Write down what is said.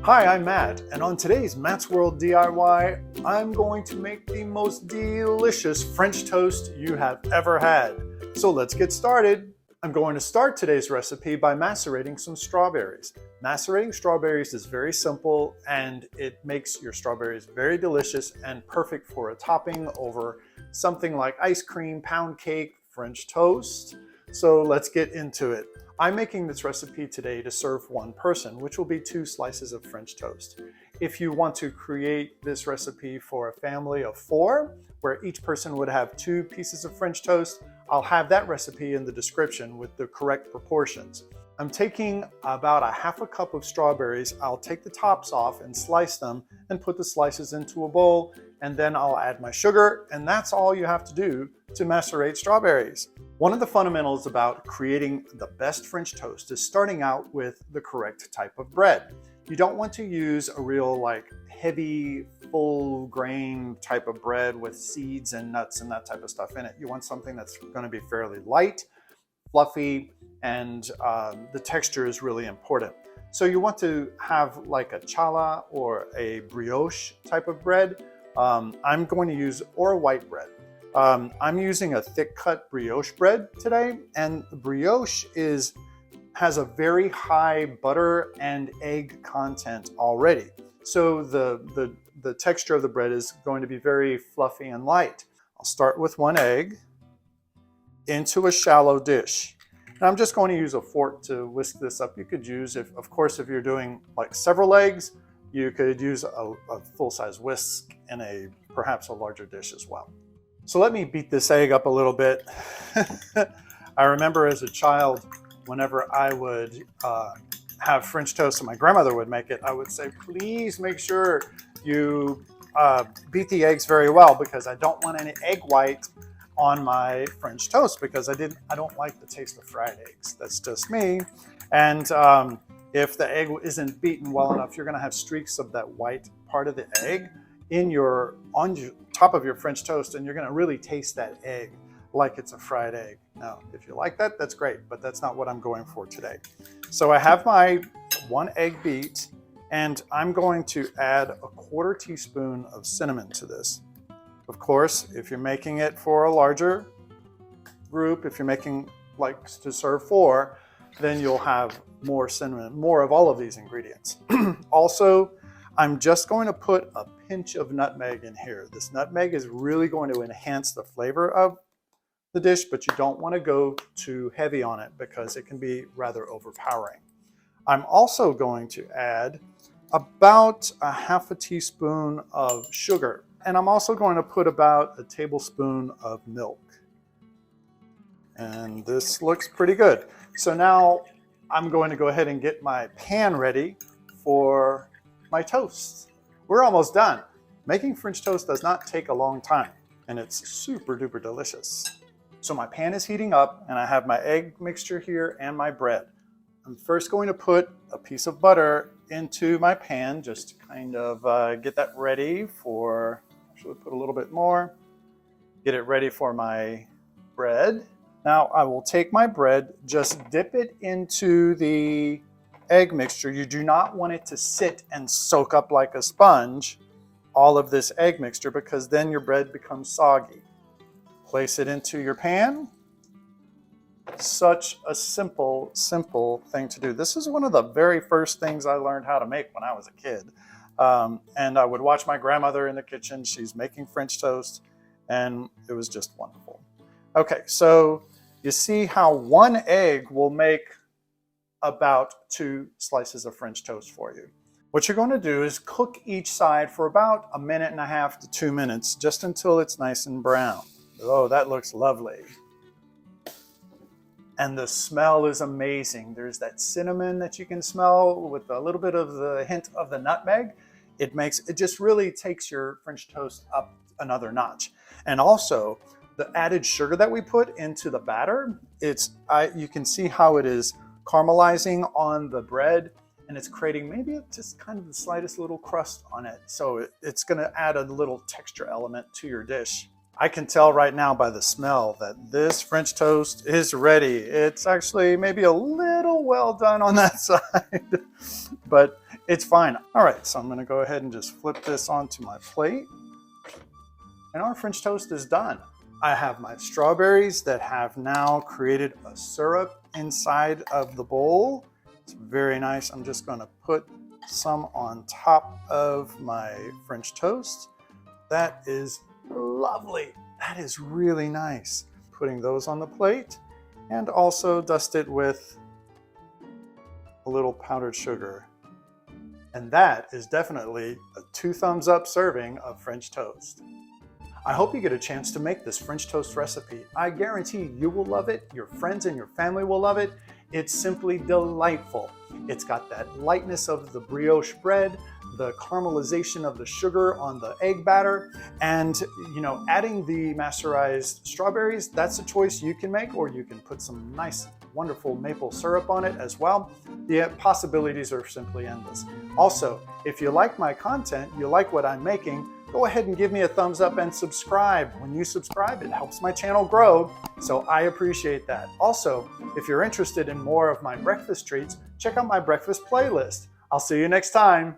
Hi, I'm Matt, and on today's Matt's World DIY, I'm going to make the most delicious French toast you have ever had. So let's get started. I'm going to start today's recipe by macerating some strawberries. Macerating strawberries is very simple and it makes your strawberries very delicious and perfect for a topping over something like ice cream, pound cake, French toast. So let's get into it. I'm making this recipe today to serve one person, which will be 2 slices of French toast. If you want to create this recipe for a family of 4, where each person would have 2 pieces of French toast, I'll have that recipe in the description with the correct proportions. I'm taking about a half a cup of strawberries. I'll take the tops off and slice them and put the slices into a bowl, and then I'll add my sugar, and that's all you have to do to macerate strawberries. One of the fundamentals about creating the best French toast is starting out with the correct type of bread. You don't want to use a real heavy, full grain type of bread with seeds and nuts and that type of stuff in it. You want something that's going to be fairly light, fluffy, and the texture is really important. So you want to have like a challah or a brioche type of bread. I'm going to use white bread. I'm using a thick cut brioche bread today, and the brioche has a very high butter and egg content already. So the texture of the bread is going to be very fluffy and light. I'll start with 1 egg into a shallow dish. And I'm just going to use a fork to whisk this up. You could use, of course, if you're doing like several eggs, you could use a full-size whisk in perhaps a larger dish as well. So let me beat this egg up a little bit. I remember as a child, whenever I would have French toast and my grandmother would make it, I would say, please make sure you beat the eggs very well, because I don't want any egg white on my French toast, because I don't like the taste of fried eggs. That's just me. And if the egg isn't beaten well enough, you're gonna have streaks of that white part of the egg on top of your French toast, and you're going to really taste that egg like it's a fried egg. Now, if you like that, that's great, but that's not what I'm going for today. So I have my 1 egg beat, and I'm going to add a 1/4 teaspoon of cinnamon to this. Of course, if you're making it for a larger group, if you're making like to serve 4, then you'll have more cinnamon, more of all of these ingredients. Also, I'm just going to put a pinch of nutmeg in here. This nutmeg is really going to enhance the flavor of the dish, but you don't want to go too heavy on it because it can be rather overpowering. I'm also going to add about a half a teaspoon of sugar, and I'm also going to put about a tablespoon of milk. And this looks pretty good. So now I'm going to go ahead and get my pan ready for my toast. We're almost done. Making French toast does not take a long time, and it's super duper delicious. So my pan is heating up, and I have my egg mixture here and my bread. I'm first going to put a piece of butter into my pan, just to kind of get that ready for, actually put a little bit more, get it ready for my bread. Now I will take my bread, just dip it into the egg mixture. You do not want it to sit and soak up like a sponge, all of this egg mixture, because then your bread becomes soggy. Place it into your pan. Such a simple thing to do. This is one of the very first things I learned how to make when I was a kid. And I would watch my grandmother in the kitchen. She's making French toast, and it was just wonderful. Okay, so you see how 1 egg will make about 2 slices of French toast for you. What you're going to do is cook each side for about 1.5 to 2 minutes, just until it's nice and brown. Oh, that looks lovely. And the smell is amazing. There's that cinnamon that you can smell with a little bit of the hint of the nutmeg. It just really takes your French toast up another notch. And also, the added sugar that we put into the batter, you can see how it is caramelizing on the bread, and it's creating maybe just kind of the slightest little crust on it. So it's going to add a little texture element to your dish. I can tell right now by the smell that this French toast is ready. It's actually maybe a little well done on that side, but It's fine. All right, so I'm gonna go ahead and just flip this onto my plate. And our French toast is done. I have my strawberries that have now created a syrup inside of the bowl. It's very nice. I'm just gonna put some on top of my French toast. That is lovely. That is really nice. Putting those on the plate and also dust it with a little powdered sugar. And that is definitely a 2 thumbs up serving of French toast. I hope you get a chance to make this French toast recipe. I guarantee you will love it, your friends and your family will love it. It's simply delightful. It's got that lightness of the brioche bread, the caramelization of the sugar on the egg batter, and adding the macerized strawberries, that's a choice you can make, or you can put some nice, wonderful maple syrup on it as well. The possibilities are simply endless. Also, if you like my content, you like what I'm making, go ahead and give me a thumbs up and subscribe. When you subscribe, it helps my channel grow, so I appreciate that. Also, if you're interested in more of my breakfast treats, check out my breakfast playlist. I'll see you next time.